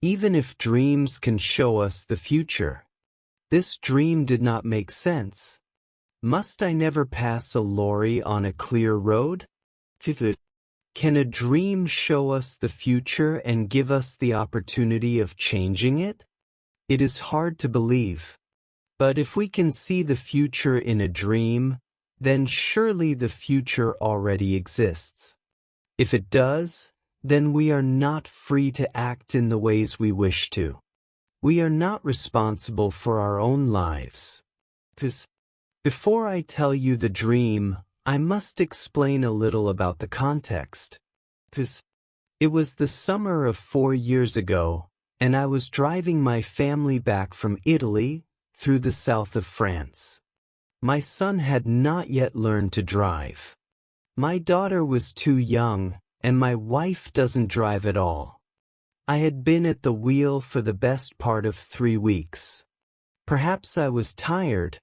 Even if dreams can show us the future, this dream did not make sense. Must I never pass a lorry on a clear road? Can a dream show us the future and give us the opportunity of changing it? It is hard to believe. But if we can see the future in a dream, then surely the future already exists. If it does, then we are not free to act in the ways we wish to. We are not responsible for our own lives. Before I tell you the dream, I must explain a little about the context. It was the summer of 4 years ago, and I was driving my family back from Italy through the south of France. My son had not yet learned to drive. My daughter was too young, and my wife doesn't drive at all. I had been at the wheel for the best part of 3 weeks. Perhaps I was tired.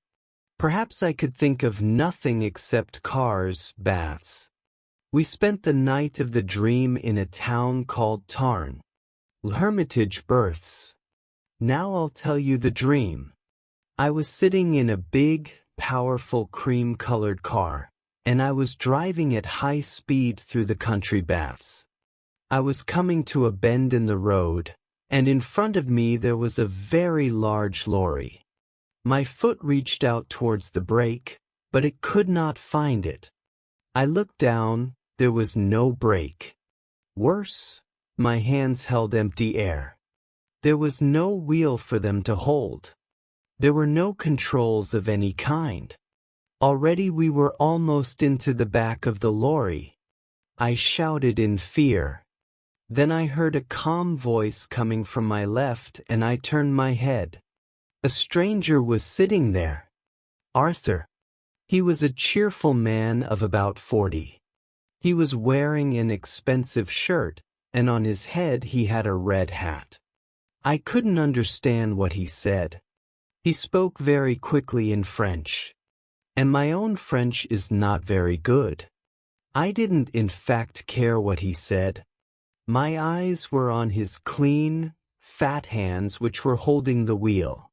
Perhaps I could think of nothing except cars, baths. We spent the night of the dream in a town called Tarn. Hermitage Births. Now I'll tell you the dream. I was sitting in a big, powerful cream-colored car, and I was driving at high speed through the country baths. I was coming to a bend in the road, and in front of me there was a very large lorry. My foot reached out towards the brake, but it could not find it. I looked down, there was no brake. Worse, my hands held empty air. There was no wheel for them to hold. There were no controls of any kind. Already we were almost into the back of the lorry. I shouted in fear. Then I heard a calm voice coming from my left, and I turned my head. A stranger was sitting there. Arthur. He was a cheerful man of about 40. He was wearing an expensive shirt, and on his head he had a red hat. I couldn't understand what he said. He spoke very quickly in French. And my own French is not very good. I didn't in fact care what he said. My eyes were on his clean, fat hands which were holding the wheel.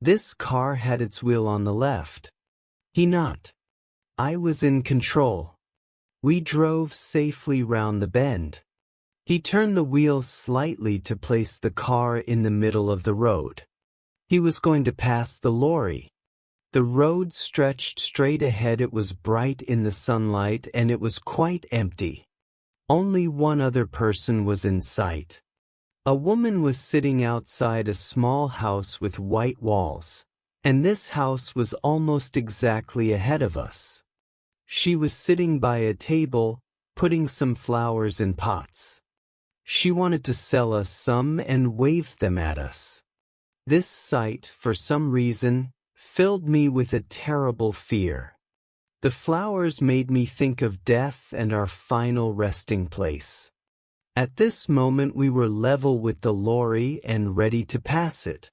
This car had its wheel on the left. He not. I was in control. We drove safely round the bend. He turned the wheel slightly to place the car in the middle of the road. He was going to pass the lorry. The road stretched straight ahead. It was bright in the sunlight, and it was quite empty. Only one other person was in sight. A woman was sitting outside a small house with white walls, and this house was almost exactly ahead of us. She was sitting by a table, putting some flowers in pots. She wanted to sell us some and waved them at us. This sight, for some reason, filled me with a terrible fear. The flowers made me think of death and our final resting place. At this moment we were level with the lorry and ready to pass it.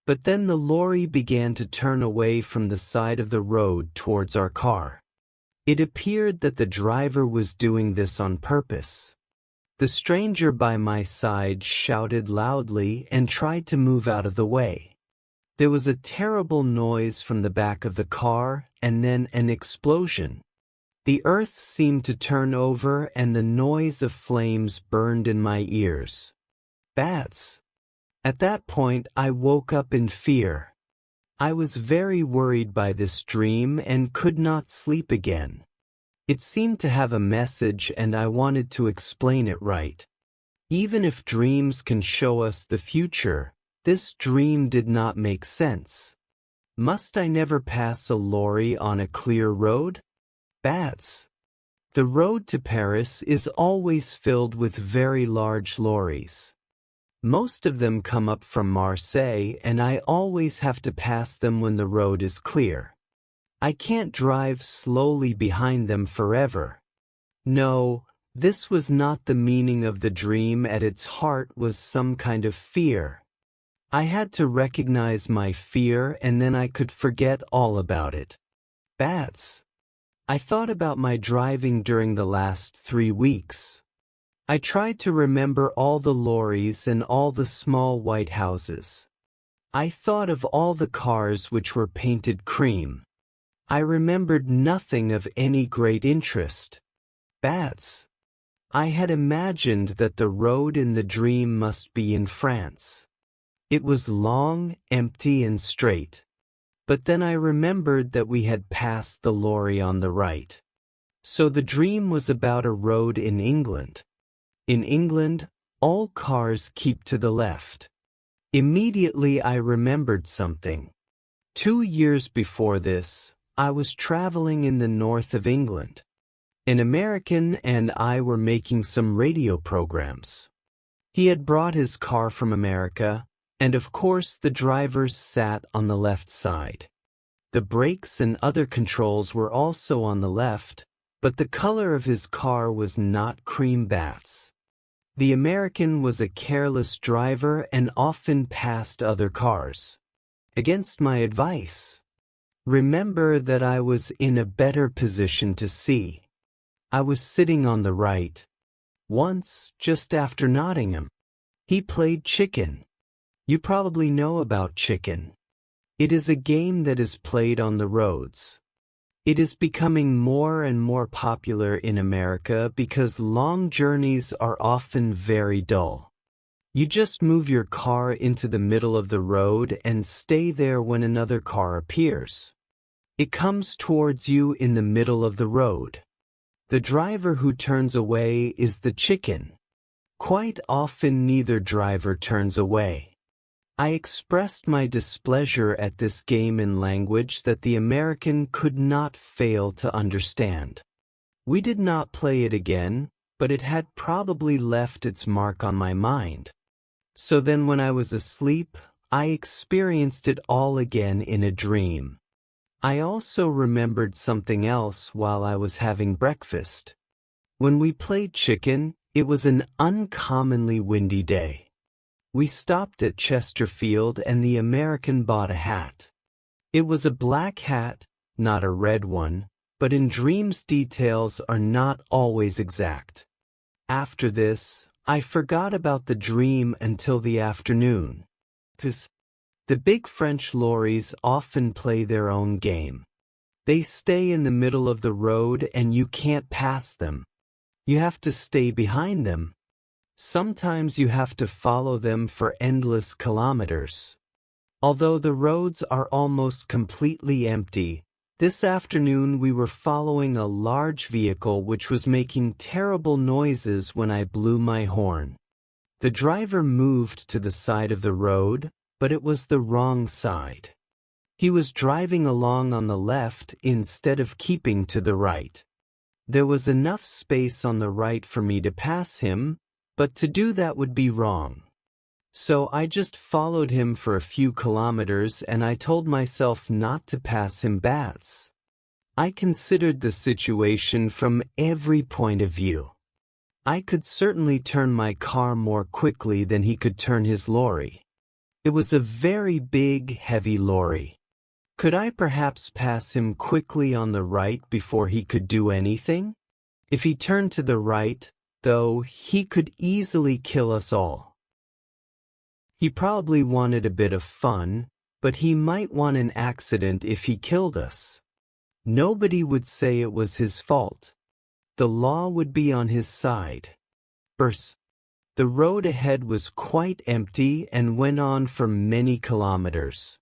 But then the lorry began to turn away from the side of the road towards our car. It appeared that the driver was doing this on purpose. The stranger by my side shouted loudly and tried to move out of the way. There was a terrible noise from the back of the car, and then an explosion. The earth seemed to turn over, and the noise of flames burned in my ears. Bats. At that point I woke up in fear. I was very worried by this dream and could not sleep again. It seemed to have a message, and I wanted to explain it right. Even if dreams can show us the future, this dream did not make sense. Must I never pass a lorry on a clear road? Bats. The road to Paris is always filled with very large lorries. Most of them come up from Marseille, and I always have to pass them when the road is clear. I can't drive slowly behind them forever. No, this was not the meaning of the dream. At its heart was some kind of fear. I had to recognize my fear, and then I could forget all about it. Bats. I thought about my driving during the last 3 weeks. I tried to remember all the lorries and all the small white houses. I thought of all the cars which were painted cream. I remembered nothing of any great interest. Bats. I had imagined that the road in the dream must be in France. It was long, empty, and straight. But then I remembered that we had passed the lorry on the right. So the dream was about a road in England. In England, all cars keep to the left. Immediately I remembered something. 2 years before this, I was traveling in the north of England. An American and I were making some radio programs. He had brought his car from America, and of course the drivers sat on the left side. The brakes and other controls were also on the left, but the color of his car was not cream bats. The American was a careless driver and often passed other cars. Against my advice. Remember that I was in a better position to see. I was sitting on the right. Once, just after Nottingham, he played chicken. You probably know about chicken. It is a game that is played on the roads. It is becoming more and more popular in America because long journeys are often very dull. You just move your car into the middle of the road and stay there when another car appears. It comes towards you in the middle of the road. The driver who turns away is the chicken. Quite often neither driver turns away. I expressed my displeasure at this game in language that the American could not fail to understand. We did not play it again, but it had probably left its mark on my mind. So then when I was asleep, I experienced it all again in a dream. I also remembered something else while I was having breakfast. When we played chicken, it was an uncommonly windy day. We stopped at Chesterfield and the American bought a hat. It was a black hat, not a red one, but in dreams details are not always exact. After this, I forgot about the dream until the afternoon. The big French lorries often play their own game. They stay in the middle of the road and you can't pass them. You have to stay behind them. Sometimes you have to follow them for endless kilometers. Although the roads are almost completely empty, this afternoon we were following a large vehicle which was making terrible noises when I blew my horn. The driver moved to the side of the road, but it was the wrong side. He was driving along on the left instead of keeping to the right. There was enough space on the right for me to pass him, but to do that would be wrong. So I just followed him for a few kilometers and I told myself not to pass him bats. I considered the situation from every point of view. I could certainly turn my car more quickly than he could turn his lorry. It was a very big, heavy lorry. Could I perhaps pass him quickly on the right before he could do anything? If he turned to the right, though, he could easily kill us all. He probably wanted a bit of fun, but he might want an accident if he killed us. Nobody would say it was his fault. The law would be on his side. The road ahead was quite empty and went on for many kilometers.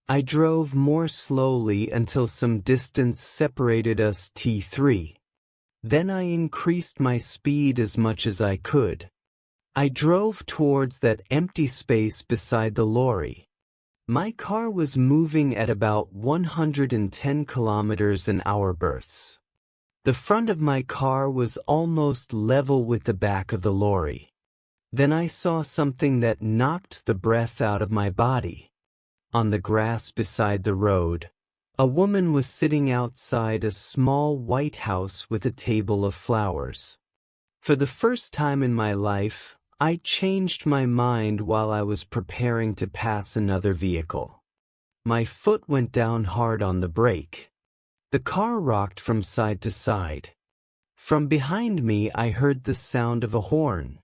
I drove more slowly until some distance separated us T3. Then I increased my speed as much as I could. I drove towards that empty space beside the lorry. My car was moving at about 110 kilometers an hour berths. The front of my car was almost level with the back of the lorry. Then I saw something that knocked the breath out of my body. On the grass beside the road, a woman was sitting outside a small white house with a table of flowers. For the first time in my life, I changed my mind while I was preparing to pass another vehicle. My foot went down hard on the brake. The car rocked from side to side. From behind me I heard the sound of a horn.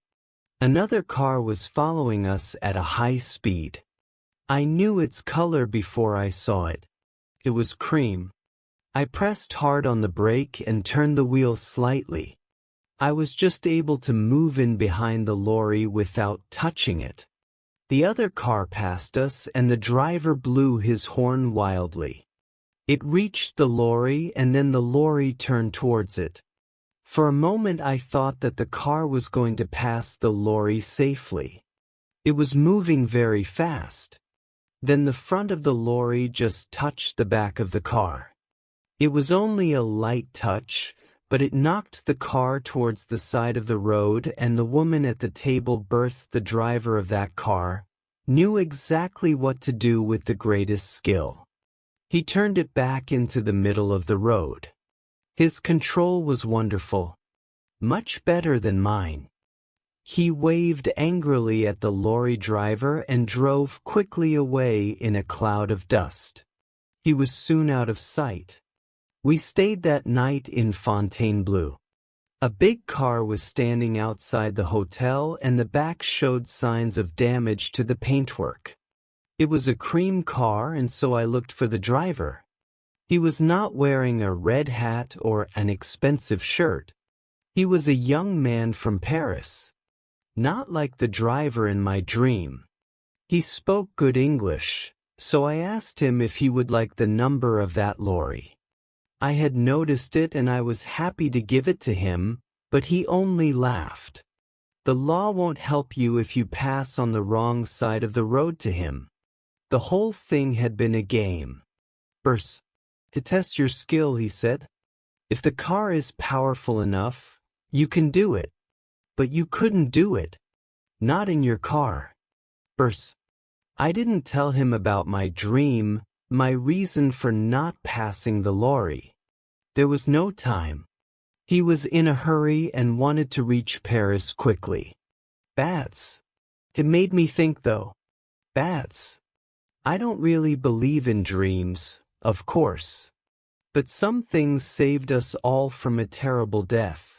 Another car was following us at a high speed. I knew its color before I saw it. It was cream. I pressed hard on the brake and turned the wheel slightly. I was just able to move in behind the lorry without touching it. The other car passed us and the driver blew his horn wildly. It reached the lorry and then the lorry turned towards it. For a moment I thought that the car was going to pass the lorry safely. It was moving very fast. Then the front of the lorry just touched the back of the car. It was only a light touch, but it knocked the car towards the side of the road, and the woman at the table, Berth, the driver of that car, knew exactly what to do with the greatest skill. He turned it back into the middle of the road. His control was wonderful, much better than mine. He waved angrily at the lorry driver and drove quickly away in a cloud of dust. He was soon out of sight. We stayed that night in Fontainebleau. A big car was standing outside the hotel and the back showed signs of damage to the paintwork. It was a cream car, and so I looked for the driver. He was not wearing a red hat or an expensive shirt. He was a young man from Paris. Not like the driver in my dream. He spoke good English, so I asked him if he would like the number of that lorry. I had noticed it and I was happy to give it to him, but he only laughed. The law won't help you if you pass on the wrong side of the road to him. The whole thing had been a game. "Burs, to test your skill," he said. "If the car is powerful enough, you can do it. But you couldn't do it. Not in your car." Burs. I didn't tell him about my dream, my reason for not passing the lorry. There was no time. He was in a hurry and wanted to reach Paris quickly. Bats. It made me think though. Bats. I don't really believe in dreams, of course. But some things saved us all from a terrible death.